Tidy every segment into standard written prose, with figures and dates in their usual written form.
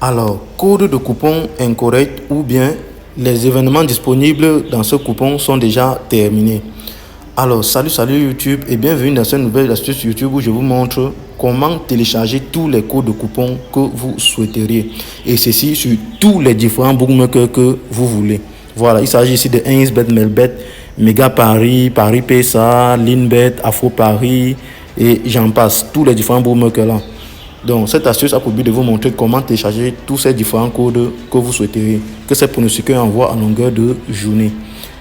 Alors, code de coupon incorrect ou bien les événements disponibles dans ce coupon sont déjà terminés. Alors, salut YouTube et bienvenue dans cette nouvelle astuce YouTube où je vous montre comment télécharger tous les codes de coupon que vous souhaiteriez. Et ceci sur tous les différents bookmakers que vous voulez. Voilà, il s'agit ici de 1xBet, Melbet, Mega Paris, Paris PSA, Linbet, Afro Paris et j'en passe. Tous les différents bookmakers là. Donc, cette astuce a pour but de vous montrer comment télécharger tous ces différents codes que vous souhaiteriez, que ces pronostiqueurs envoient en longueur de journée.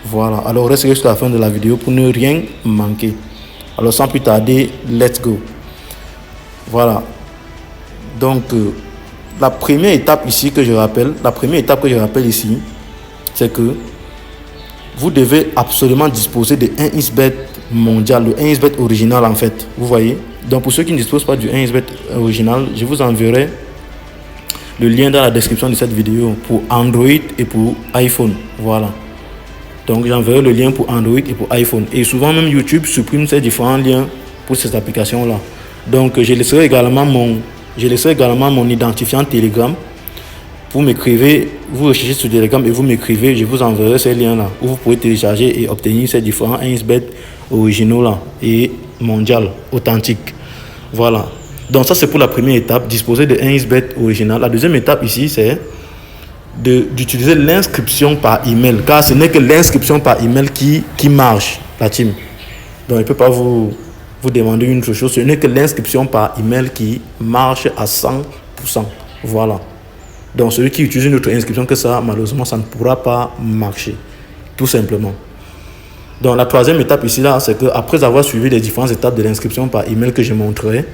Voilà, alors restez jusqu'à la fin de la vidéo pour ne rien manquer. Alors, sans plus tarder, let's go. Voilà. Donc, la première étape ici que je rappelle, ici, c'est que vous devez absolument disposer de 1xBet mondial, le 1xBet original en fait. Vous voyez? Donc pour ceux qui ne disposent pas du 1xBet original, je vous enverrai le lien dans la description de cette vidéo pour Android et pour iPhone. Voilà. Donc j'enverrai le lien pour Android et pour iPhone. Et souvent même YouTube supprime ces différents liens pour ces applications-là. Donc je laisserai également mon identifiant Telegram. Vous m'écrivez, vous recherchez sur Telegram et vous m'écrivez, je vous enverrai ces liens-là où vous pouvez télécharger et obtenir ces différents 1xBet originaux là et mondial, authentique. Voilà. Donc ça c'est pour la première étape, disposer de 1xBet original. La deuxième étape ici c'est d'utiliser l'inscription par email, car ce n'est que l'inscription par email qui marche, la team. Donc je ne peux pas vous demander une autre chose, ce n'est que l'inscription par email qui marche à 100%. Voilà. Donc celui qui utilise une autre inscription que ça, malheureusement, ça ne pourra pas marcher. Tout simplement. Donc la troisième étape ici, là, c'est qu'après avoir suivi les différentes étapes de l'inscription par email que je montrerai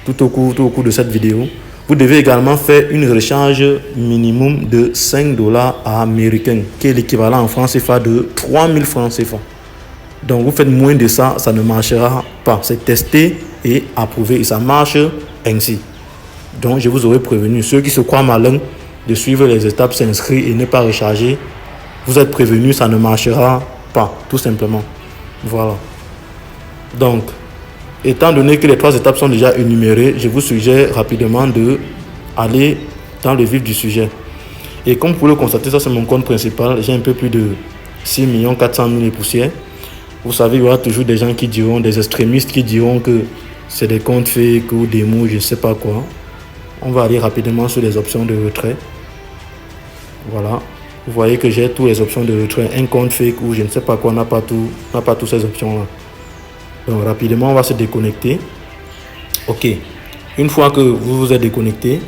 tout au cours de cette vidéo, vous devez également faire une recharge minimum de 5 dollars américains, qui est l'équivalent en francs CFA de 3000 francs CFA. Donc vous faites moins de ça, ça ne marchera pas. C'est testé et approuvé et ça marche ainsi. Donc je vous aurais prévenu, ceux qui se croient malins de suivre les étapes, s'inscrire et ne pas recharger, vous êtes prévenus, ça ne marchera pas, tout simplement. Voilà. Donc, étant donné que les trois étapes sont déjà énumérées, je vous suggère rapidement de aller dans le vif du sujet. Et comme vous pouvez le constater, ça c'est mon compte principal, j'ai un peu plus de 6 400 000 poussières. Vous savez, il y aura toujours des gens qui diront, des extrémistes qui diront que c'est des comptes fake ou des mots, je ne sais pas quoi. On va aller rapidement sur les options de retrait. Voilà. Vous voyez que j'ai toutes les options de retrait. Un compte fake ou je ne sais pas quoi n'a pas toutes ces options-là. Donc rapidement, on va se déconnecter. OK. Une fois que vous vous êtes déconnecté,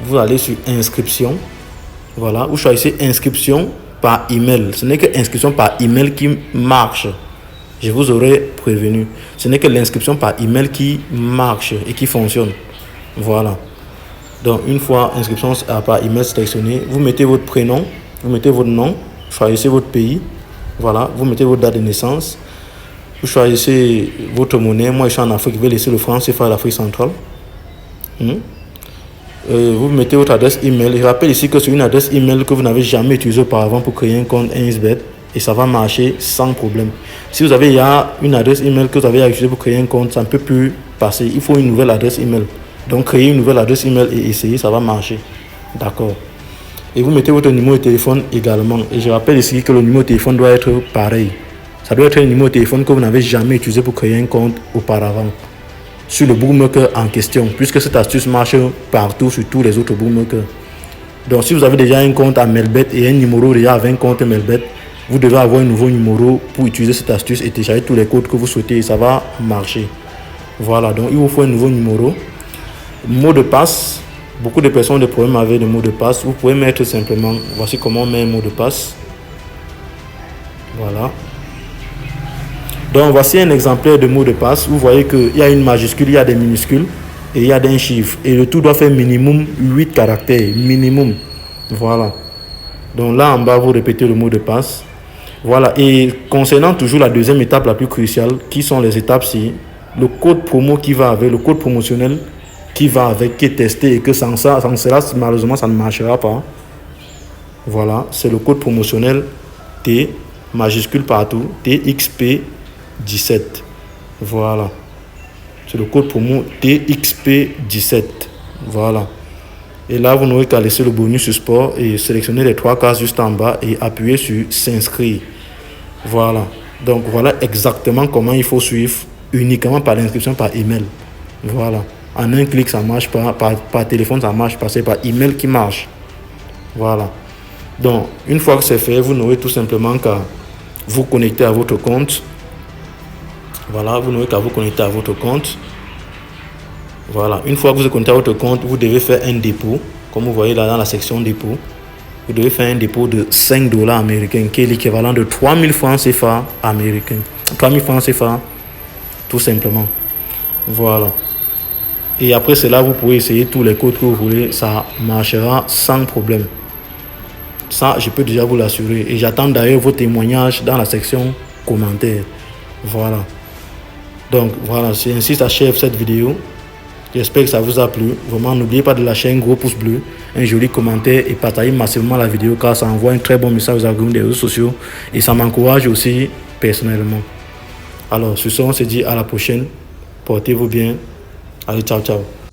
vous allez sur inscription. Voilà. Vous choisissez inscription par email. Ce n'est que inscription par email qui marche. Je vous aurais prévenu. Ce n'est que l'inscription par email qui marche et qui fonctionne. Voilà. Donc, une fois inscription par email sélectionnée, vous mettez votre prénom, vous mettez votre nom, choisissez votre pays, voilà, vous mettez votre date de naissance, vous choisissez votre monnaie. Moi, je suis en Afrique, je vais laisser le franc CFA à l'Afrique centrale. Vous mettez votre adresse email. Je rappelle ici que c'est une adresse email que vous n'avez jamais utilisée auparavant pour créer un compte 1xBet et ça va marcher sans problème. Si vous avez une adresse email que vous avez utilisée pour créer un compte, ça ne peut plus passer. Il faut une nouvelle adresse email. Donc, créer une nouvelle adresse email et essayer, ça va marcher. D'accord. Et vous mettez votre numéro de téléphone également. Et je rappelle ici que le numéro de téléphone doit être pareil. Ça doit être un numéro de téléphone que vous n'avez jamais utilisé pour créer un compte auparavant. Sur le bookmaker en question, puisque cette astuce marche partout sur tous les autres bookmakers. Donc, si vous avez déjà un compte à Melbet et un numéro déjà avec un compte Melbet, vous devez avoir un nouveau numéro pour utiliser cette astuce et télécharger tous les codes que vous souhaitez et ça va marcher. Voilà, donc il vous faut un nouveau numéro. Mot de passe, beaucoup de personnes ont des problèmes avec le mot de passe. Vous pouvez mettre simplement, voici comment on met un mot de passe. Voilà. Donc voici un exemplaire de mot de passe. Vous voyez qu'il y a une majuscule, il y a des minuscules et il y a des chiffres. Et le tout doit faire minimum 8 caractères. Minimum. Voilà. Donc là en bas, vous répétez le mot de passe. Voilà. Et concernant toujours la deuxième étape la plus cruciale, qui sont les étapes-ci, le code promo qui va avec, le code promotionnel qui va avec, qui est testé et que sans cela, malheureusement, ça ne marchera pas. Voilà, c'est le code promotionnel T, majuscule partout, TXP17. Voilà. C'est le code promo TXP17. Voilà. Et là, vous n'aurez qu'à laisser le bonus sport et sélectionner les 3 cases juste en bas et appuyer sur s'inscrire. Voilà. Donc, voilà exactement comment il faut suivre uniquement par l'inscription par email. Voilà. En un clic, ça marche pas. Par téléphone, ça marche pas. C'est par email qui marche. Voilà. Donc, une fois que c'est fait, vous n'aurez tout simplement qu'à vous connecter à votre compte. Voilà. Vous n'aurez qu'à vous connecter à votre compte. Voilà, une fois que vous êtes connecté à votre compte, vous devez faire un dépôt. Comme vous voyez là dans la section dépôt, vous devez faire un dépôt de 5 dollars américains, qui est l'équivalent de 3000 francs CFA américains. 3000 francs CFA, tout simplement. Voilà. Et après cela, vous pouvez essayer tous les codes que vous voulez. Ça marchera sans problème. Ça, je peux déjà vous l'assurer. Et j'attends d'ailleurs vos témoignages dans la section commentaires. Voilà. Donc, voilà, c'est ainsi s'achève cette vidéo. J'espère que ça vous a plu. Vraiment, n'oubliez pas de lâcher un gros pouce bleu, un joli commentaire et partagez massivement la vidéo car ça envoie un très bon message aux algorithmes des réseaux sociaux et ça m'encourage aussi personnellement. Alors, sur ce, on se dit à la prochaine. Portez-vous bien. Allez, ciao, ciao.